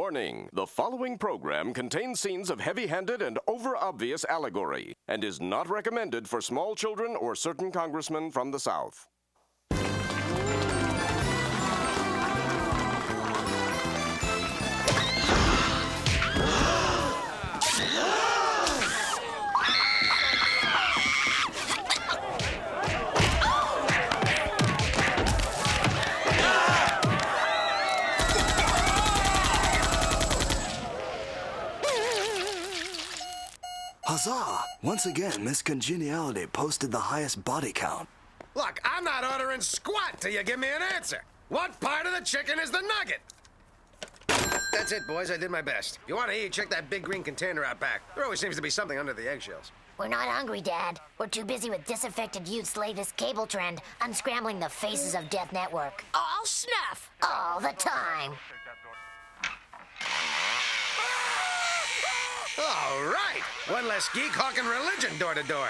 Warning, the following program contains scenes of heavy-handed and over-obvious allegory and is not recommended for small children or certain congressmen from the South. Huzzah! Once again, Miss Congeniality posted the highest body count. Look, I'm not ordering squat till you give me an answer. What part of the chicken is the nugget? That's it, boys. I did my best. If you want to eat, check that big green container out back. There always seems to be something under the eggshells. We're not hungry, Dad. We're too busy with disaffected youth's latest cable trend, unscrambling the faces of Death Network. All snuff. All the time. All right. One less geek hawking religion door to door.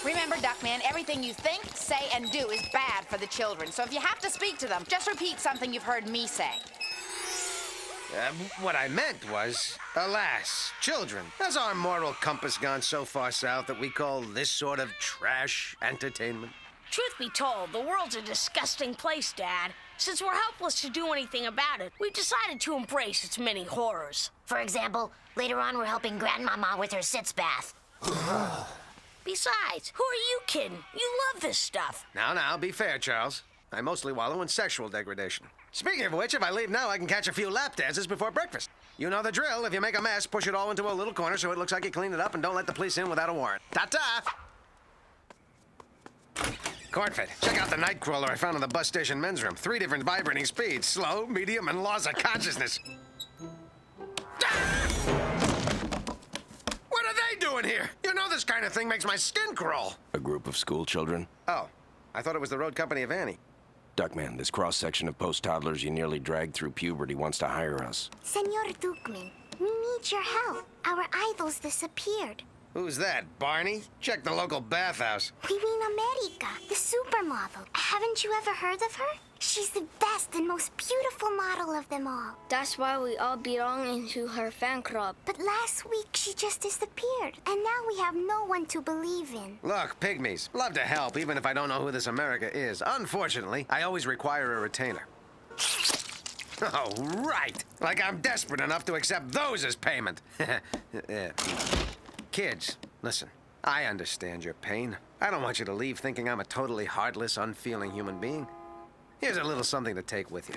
Remember, Duckman, everything you think, say, and do is bad for the children. So if you have to speak to them, just repeat something you've heard me say. What I meant was, alas, children, has our moral compass gone so far south that we call this sort of trash entertainment? Truth be told, the world's a disgusting place, Dad. Since we're helpless to do anything about it, we've decided to embrace its many horrors. For example, later on we're helping Grandmama with her sitz bath. Besides, who are you kidding? You love this stuff. Now, be fair, Charles. I mostly wallow in sexual degradation. Speaking of which, if I leave now, I can catch a few lap dances before breakfast. You know the drill. If you make a mess, push it all into a little corner so it looks like you cleaned it up, and don't let the police in without a warrant. Ta-ta! Cornfed, check out the nightcrawler I found in the bus station men's room. 3 different vibrating speeds: slow, medium, and laws of consciousness. Ah! What are they doing here? You know this kind of thing makes my skin crawl. A group of school children? Oh, I thought it was the road company of Annie. Duckman, this cross-section of post-toddlers you nearly dragged through puberty wants to hire us. Senor Duckman, we need your help. Our idols disappeared. Who's that, Barney? Check the local bathhouse. We mean America, the supermodel. Haven't you ever heard of her? She's the best and most beautiful model of them all. That's why we all belong into her fan club. But last week she just disappeared, and now we have no one to believe in. Look, pygmies, love to help even if I don't know who this America is. Unfortunately, I always require a retainer. Oh, right. Like I'm desperate enough to accept those as payment. Kids, listen, I understand your pain. I don't want you to leave thinking I'm a totally heartless, unfeeling human being. Here's a little something to take with you.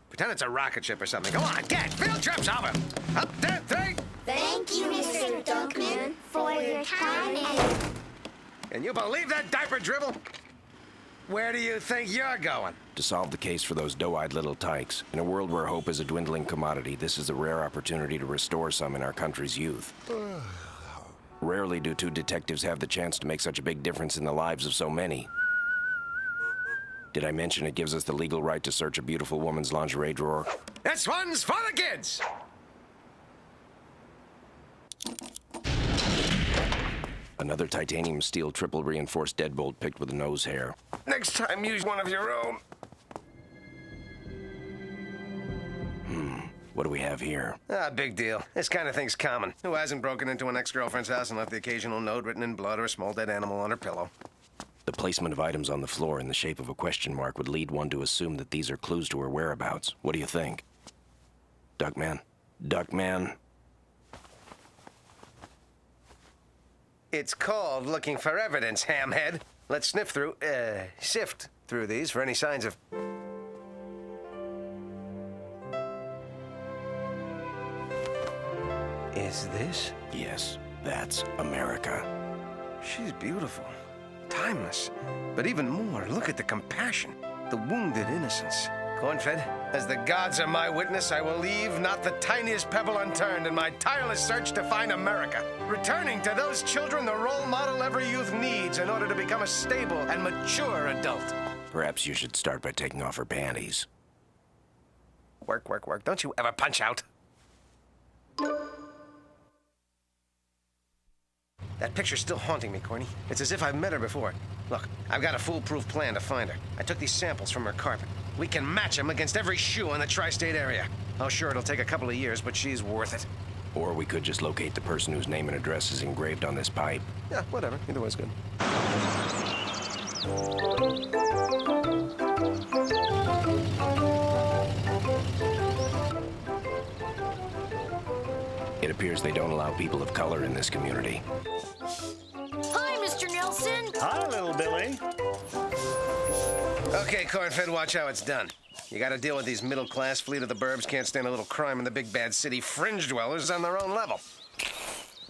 Pretend it's a rocket ship or something. Go on, get! Field trip's over! Up there, 3! Thank you, Mr. Duckman, for your time and... Can you believe that diaper dribble? Where do you think you're going? To solve the case for those doe-eyed little tykes. In a world where hope is a dwindling commodity, this is a rare opportunity to restore some in our country's youth. Rarely do 2 detectives have the chance to make such a big difference in the lives of so many. Did I mention it gives us the legal right to search a beautiful woman's lingerie drawer? This one's for the kids! Another titanium steel triple reinforced deadbolt picked with a nose hair. Next time, use one of your own. What do we have here? Big deal. This kind of thing's common. Who hasn't broken into an ex-girlfriend's house and left the occasional note written in blood or a small dead animal on her pillow? The placement of items on the floor in the shape of a question mark would lead one to assume that these are clues to her whereabouts. What do you think? Duckman? Duckman? It's called looking for evidence, hamhead. Let's sift through these for any signs of... Is this? Yes, that's America. She's beautiful, timeless. But even more, look at the compassion, the wounded innocence. Cornfed, as the gods are my witness, I will leave not the tiniest pebble unturned in my tireless search to find America, returning to those children the role model every youth needs in order to become a stable and mature adult. Perhaps you should start by taking off her panties. Work, work, work. Don't you ever punch out. That picture's still haunting me, Corny. It's as if I've met her before. Look, I've got a foolproof plan to find her. I took these samples from her carpet. We can match them against every shoe in the tri-state area. Oh, sure, it'll take a couple of years, but she's worth it. Or we could just locate the person whose name and address is engraved on this pipe. Yeah, whatever. Either way's good. It appears they don't allow people of color in this community. Hi, Mr. Nelson. Hi, little Billy. Okay, cornfed, watch how it's done. You gotta deal with these middle-class fleet of the burbs, can't stand a little crime in the big bad city fringe dwellers on their own level.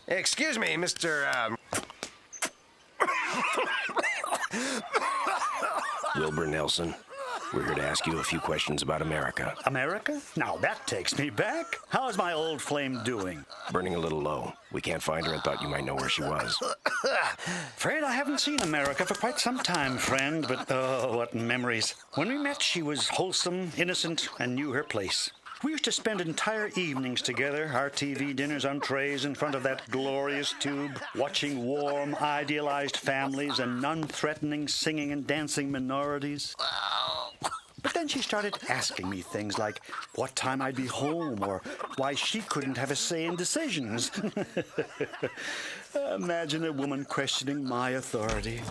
Excuse me, Mr. Wilbur Nelson, we're here to ask you a few questions about America. America? Now that takes me back. How's my old flame doing? Burning a little low. We can't find her and thought you might know where she was. Afraid I haven't seen America for quite some time, friend, but oh, what memories. When we met, she was wholesome, innocent, and knew her place. We used to spend entire evenings together, our TV dinners on trays in front of that glorious tube, watching warm, idealized families and non-threatening singing and dancing minorities. But then she started asking me things like what time I'd be home or why she couldn't have a say in decisions. Imagine a woman questioning my authority.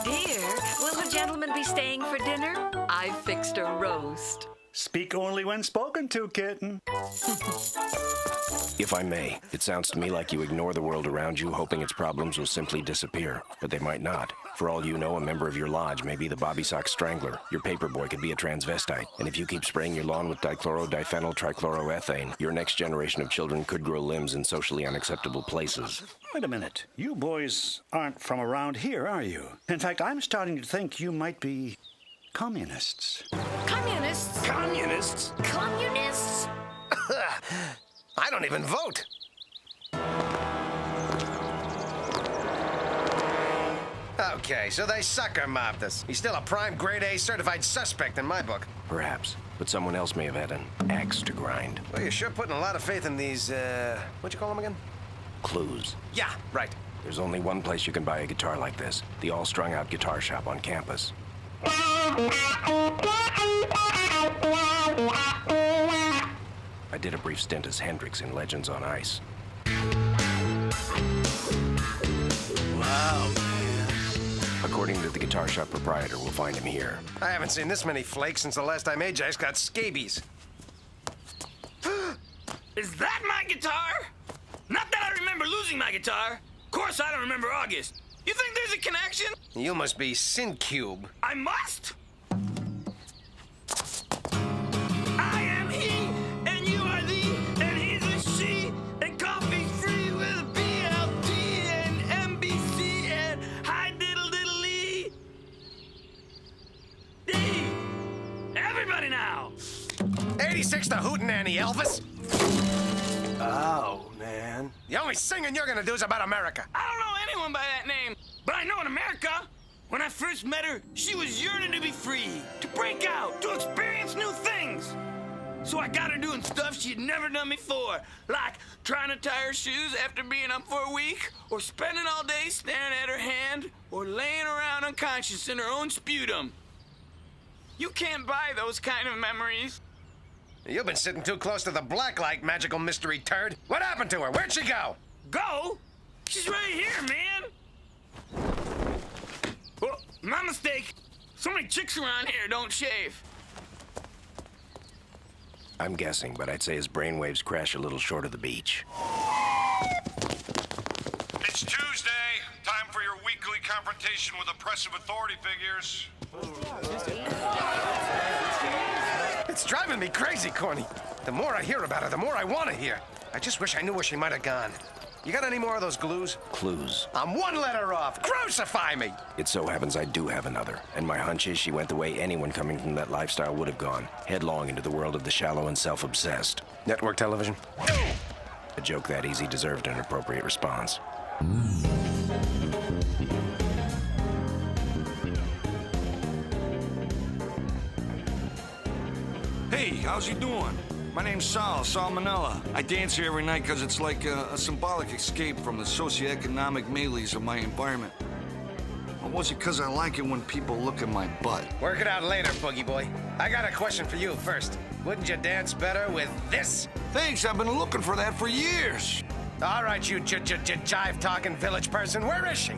Dear, will the gentleman be staying for dinner? I've fixed a roast. Speak only when spoken to, kitten. If I may, it sounds to me like you ignore the world around you, hoping its problems will simply disappear. But they might not. For all you know, a member of your lodge may be the Bobby Sock Strangler. Your paperboy could be a transvestite. And if you keep spraying your lawn with dichlorodiphenyl trichloroethane, your next generation of children could grow limbs in socially unacceptable places. Wait a minute. You boys aren't from around here, are you? In fact, I'm starting to think you might be communists. Communists? Communists? Communists? I don't even vote. Okay, so they sucker mobbed us. He's still a prime grade A certified suspect in my book. Perhaps. But someone else may have had an axe to grind. Well, you're sure putting a lot of faith in these, what'd you call them again? Clues. Yeah, right. There's only one place you can buy a guitar like this. The all-strung-out guitar shop on campus. I did a brief stint as Hendrix in Legends on Ice. Wow, man. According to the guitar shop proprietor, we'll find him here. I haven't seen this many flakes since the last time Ajax got scabies. Is that my guitar? Not that I remember losing my guitar. Of course I don't remember August. You think there's a connection? You must be Syncube. I must? I am he, and you are thee, and he's a she, and coffee's free with a BLT and NBC and hi diddle diddle lee. D. Everybody now. 86 to Hootenanny, Elvis. Oh, man. The only singing you're gonna do is about America. I don't know anyone by that name, but I know in America, when I first met her, she was yearning to be free, to break out, to experience new things. So I got her doing stuff she'd never done before, like trying to tie her shoes after being up for a week, or spending all day staring at her hand, or laying around unconscious in her own sputum. You can't buy those kind of memories. You've been sitting too close to the blacklight, magical mystery turd. What happened to her? Where'd she go? Go? She's right here, man. Oh, my mistake. So many chicks around here don't shave. I'm guessing, but I'd say his brainwaves crash a little short of the beach. It's Tuesday. Time for your weekly confrontation with oppressive authority figures. It's driving me crazy, Corny. The more I hear about her, the more I want to hear. I just wish I knew where she might have gone. You got any more of those glues? Clues. I'm one letter off. Crucify me! It so happens I do have another, and my hunch is she went the way anyone coming from that lifestyle would have gone, headlong into the world of the shallow and self-obsessed. Network television? A joke that easy deserved an appropriate response. Hey, how's he doing? My name's Sal Manella. I dance here every night because it's like a symbolic escape from the socioeconomic melees of my environment. Or was it because I like it when people look at my butt? Work it out later, Boogie Boy. I got a question for you first. Wouldn't you dance better with this? Thanks, I've been looking for that for years. All right, you jive-talking village person. Where is she?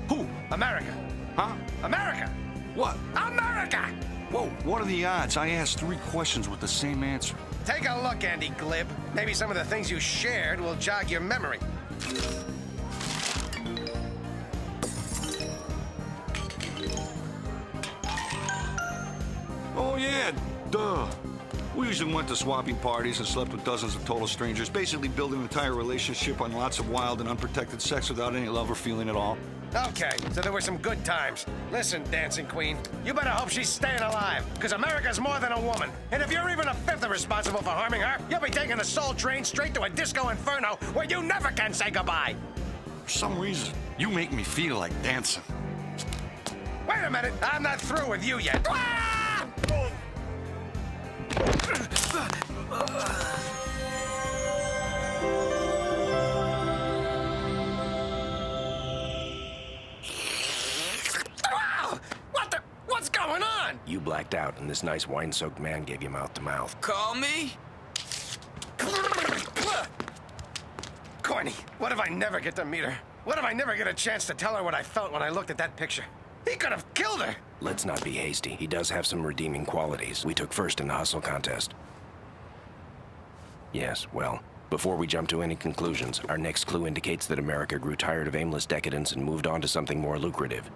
Who? America. Huh? America. What? America! Whoa, what are the odds? I asked 3 questions with the same answer. Take a look, Andy Glib. Maybe some of the things you shared will jog your memory. Oh, yeah, duh. We usually went to swapping parties and slept with dozens of total strangers, basically building an entire relationship on lots of wild and unprotected sex without any love or feeling at all. Okay, so there were some good times. Listen, Dancing Queen, you better hope she's staying alive, because America's more than a woman. And if you're even a fifth responsible for harming her, you'll be taking the soul train straight to a disco inferno where you never can say goodbye. For some reason, you make me feel like dancing. Wait a minute, I'm not through with you yet. What's going on? You blacked out, and this nice wine-soaked man gave you mouth-to-mouth. Call me? Corny, what if I never get to meet her? What if I never get a chance to tell her what I felt when I looked at that picture? He could have killed her. Let's not be hasty. He does have some redeeming qualities. We took first in the hustle contest. Yes, well, before we jump to any conclusions, our next clue indicates that America grew tired of aimless decadence and moved on to something more lucrative.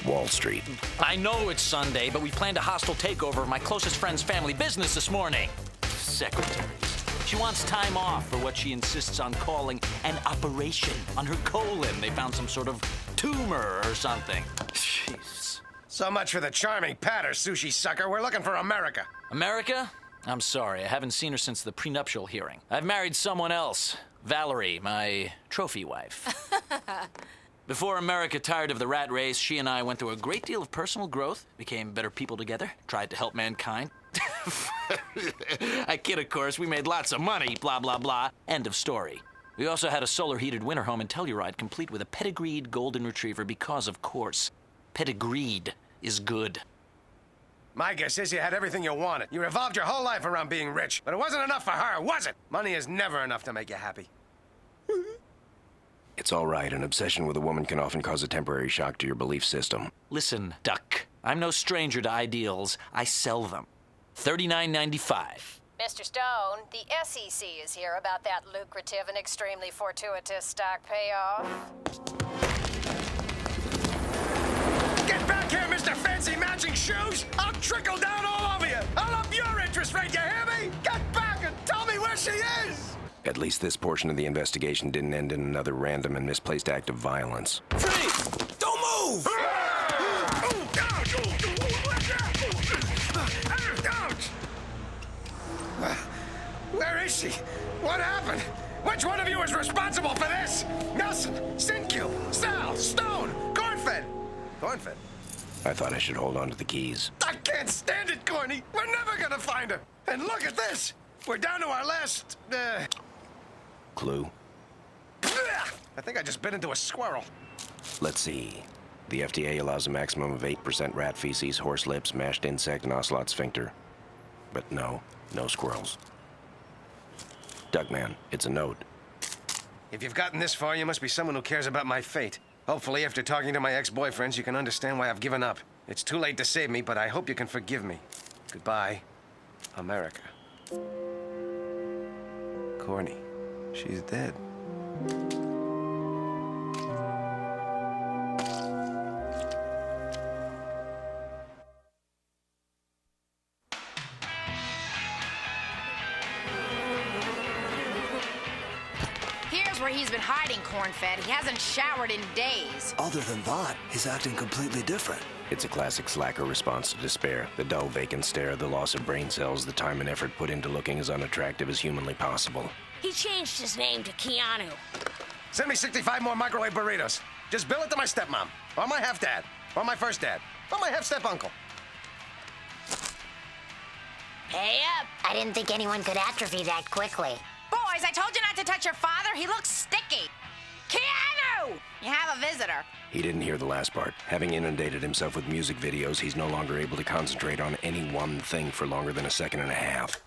Wall Street. I know it's Sunday, but we planned a hostile takeover of my closest friend's family business this morning. Secretaries. She wants time off for what she insists on calling an operation on her colon. They found some sort of tumor or something. Jeez. So much for the charming patter, sushi sucker. We're looking for America. America? I'm sorry, I haven't seen her since the prenuptial hearing. I've married someone else. Valerie, my trophy wife. Before America tired of the rat race, she and I went through a great deal of personal growth, became better people together, tried to help mankind. I kid, of course. We made lots of money, blah, blah, blah. End of story. We also had a solar-heated winter home in Telluride, complete with a pedigreed golden retriever because, of course, pedigreed is good. My guess is you had everything you wanted. You revolved your whole life around being rich. But it wasn't enough for her, was it? Money is never enough to make you happy. It's all right. An obsession with a woman can often cause a temporary shock to your belief system. Listen, Duck. I'm no stranger to ideals. I sell them. $39.95. Mr. Stone, the SEC is here about that lucrative and extremely fortuitous stock payoff. Get back here, Mr. Fancy Matching Shoes! I'll trickle down all over you! I'll up your interest rate, you hear me? Get back and tell me where she is! At least this portion of the investigation didn't end in another random and misplaced act of violence. Freeze! Don't move! Where is she? What happened? Which one of you is responsible for this? Nelson, Sincube, Sal, Stone, Cornfed. Cornfed? I thought I should hold on to the keys. I can't stand it, Corny. We're never gonna find her. And look at this. We're down to our last, Clue? I think I just bit into a squirrel. Let's see. The FDA allows a maximum of 8% rat feces, horse lips, mashed insect, and ocelot sphincter. But no squirrels. Duckman, it's a note. If you've gotten this far, you must be someone who cares about my fate. Hopefully, after talking to my ex-boyfriends, you can understand why I've given up. It's too late to save me, but I hope you can forgive me. Goodbye, America. Corny, she's dead. Here's where he's been hiding, Cornfed. He hasn't showered in days. Other than that, he's acting completely different. It's a classic slacker response to despair. The dull, vacant stare, the loss of brain cells, the time and effort put into looking as unattractive as humanly possible. He changed his name to Keanu. Send me 65 more microwave burritos. Just bill it to my stepmom, or my half-dad, or my first dad, or my half-step-uncle. Hey up! I didn't think anyone could atrophy that quickly. Boys, I told you not to touch your father. He looks sticky. Keanu! do? You have a visitor. He didn't hear the last part. Having inundated himself with music videos, he's no longer able to concentrate on any one thing for longer than a second and a half.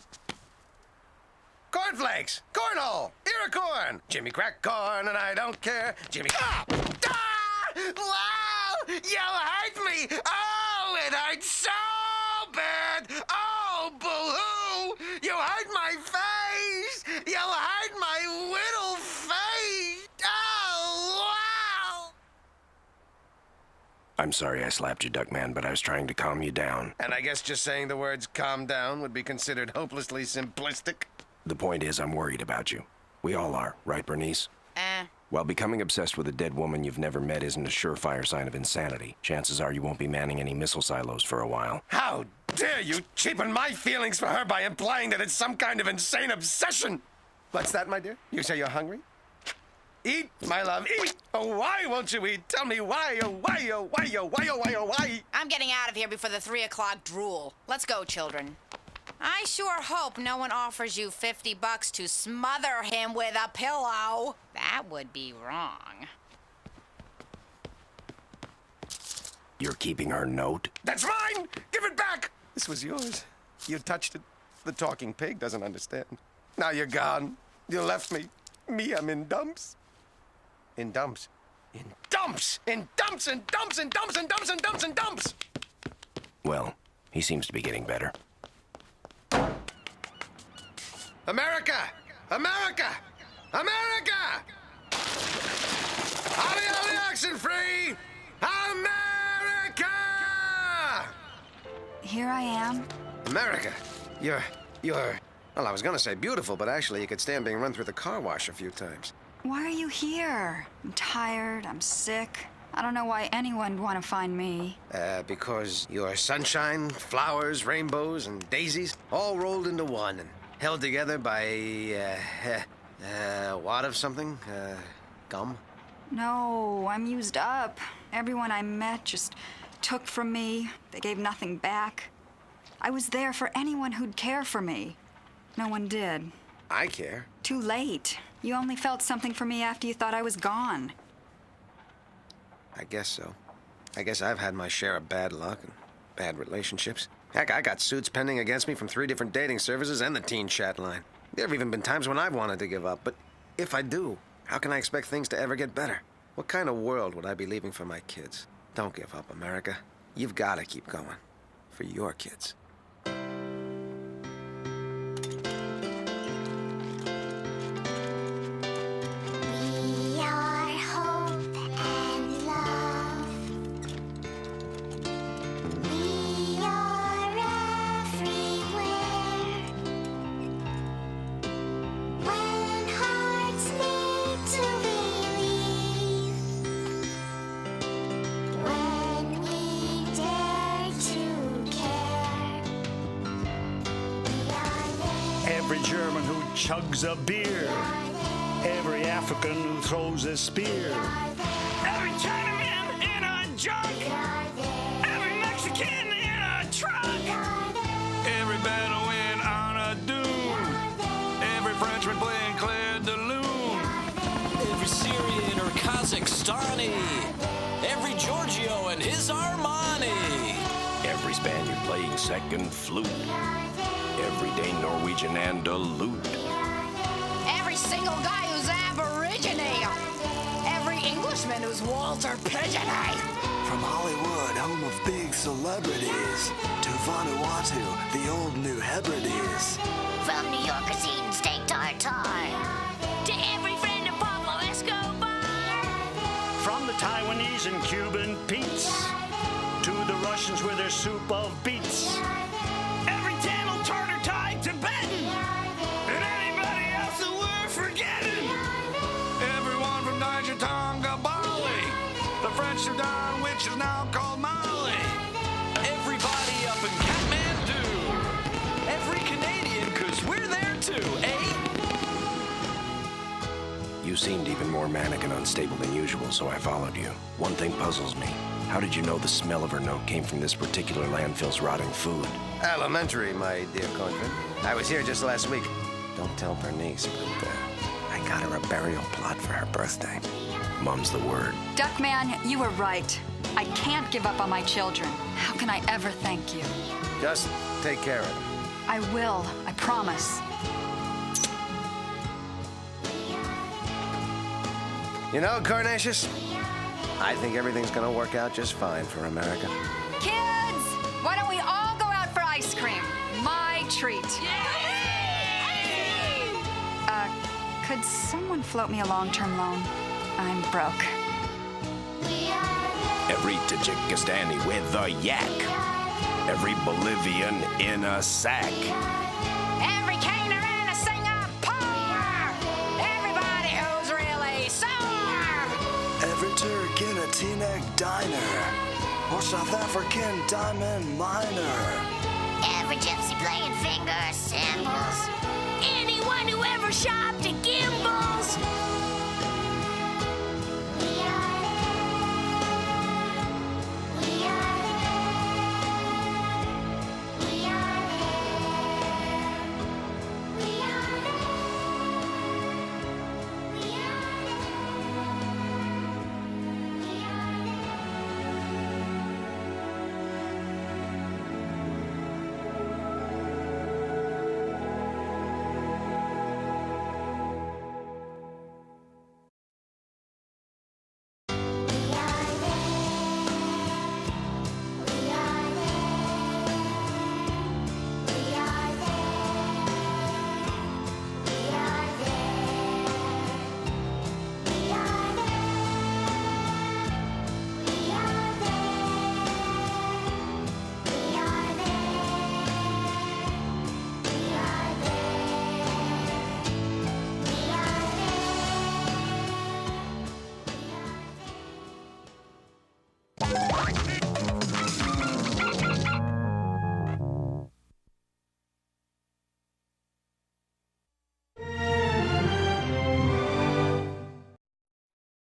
Cornflakes! Cornhole! Ear of corn! Jimmy crack corn and I don't care. Jimmy... Ah! Ah! Wow! You hurt me! Oh, it hurts so bad! Oh, boo-hoo! You hurt my face! You hurt my little face! Oh, wow! I'm sorry I slapped you, Duckman, but I was trying to calm you down. And I guess just saying the words calm down would be considered hopelessly simplistic. The point is, I'm worried about you. We all are, right, Bernice? While becoming obsessed with a dead woman you've never met isn't a surefire sign of insanity, chances are you won't be manning any missile silos for a while. How dare you cheapen my feelings for her by implying that it's some kind of insane obsession? What's that, my dear? You say you're hungry? Eat, my love, eat! Oh, why won't you eat? Tell me why, oh, why, oh, why, oh, why, oh, why, oh, why? I'm getting out of here before the 3 o'clock drool. Let's go, children. I sure hope no one offers you $50 to smother him with a pillow. That would be wrong. You're keeping her note? That's mine! Give it back! This was yours. You touched it. The talking pig doesn't understand. Now you're gone. You left me. Me, I'm in dumps. In dumps. In dumps! In dumps and dumps and dumps and dumps and dumps and dumps! Well, he seems to be getting better. America! America! America! Ollie, ollie, oxen free! America! Here I am. America, you're... Well, I was gonna say beautiful, but actually you could stand being run through the car wash a few times. Why are you here? I'm tired, I'm sick. I don't know why anyone would want to find me. Because you're sunshine, flowers, rainbows, and daisies, all rolled into one and held together by, wad of something? Gum? No, I'm used up. Everyone I met just took from me. They gave nothing back. I was there for anyone who'd care for me. No one did. I care. Too late. You only felt something for me after you thought I was gone. I guess so. I guess I've had my share of bad luck and bad relationships. Heck, I got suits pending against me from 3 different dating services and the teen chat line. There have even been times when I've wanted to give up, but if I do, how can I expect things to ever get better? What kind of world would I be leaving for my kids? Don't give up, America. You've got to keep going. For your kids. Every German who chugs a beer, every African who throws a spear, Every Chinaman in a junk, every Mexican in a truck, every Bedouin on a dune, every Frenchman playing Claire de Lune, Every Syrian or Kazakhstani, every Giorgio and his Armani, Every Spaniard playing second flute, everyday Norwegian and a lute. Every single guy who's Aborigine. Every Englishman who's Walter Pigeonay. From Hollywood, home of big celebrities, to Vanuatu, the old New Hebrides. From New Yorkers eating steak tartare. To every friend of Pablo Escobar. from the Taiwanese and Cuban Pete's, to the Russians with their soup of beets. Every Tamil, Tartar, Thai, Tibetan, and anybody else that we're forgetting. Everyone from Niger, Tonga, Bali, the French Sudan, which is now called Mali. Everybody up in Kathmandu. Every Canadian, 'cause we're there too, eh? You seemed even more manic and unstable than usual, so I followed you. One thing puzzles me. How did you know the smell of her note came from this particular landfill's rotting food? Elementary, my dear Conrad. I was here just last week. Don't tell Bernice, but I got her a burial plot for her birthday. Mum's the word. Duckman, you were right. I can't give up on my children. How can I ever thank you? Just take care of them. I will, I promise. You know, Carnatius, I think everything's gonna work out just fine for America. Kids, why don't we all go out for ice cream? My treat. Could someone float me a long-term loan? I'm broke. Every Tajikistani with a yak. Every Bolivian in a sack. Every caner in a Singapore. Everybody who's really sore. Every Turk in a T-neck diner. Or South African diamond miner. Every gypsy playing finger cymbals. Anyone who ever shopped at Gimbals.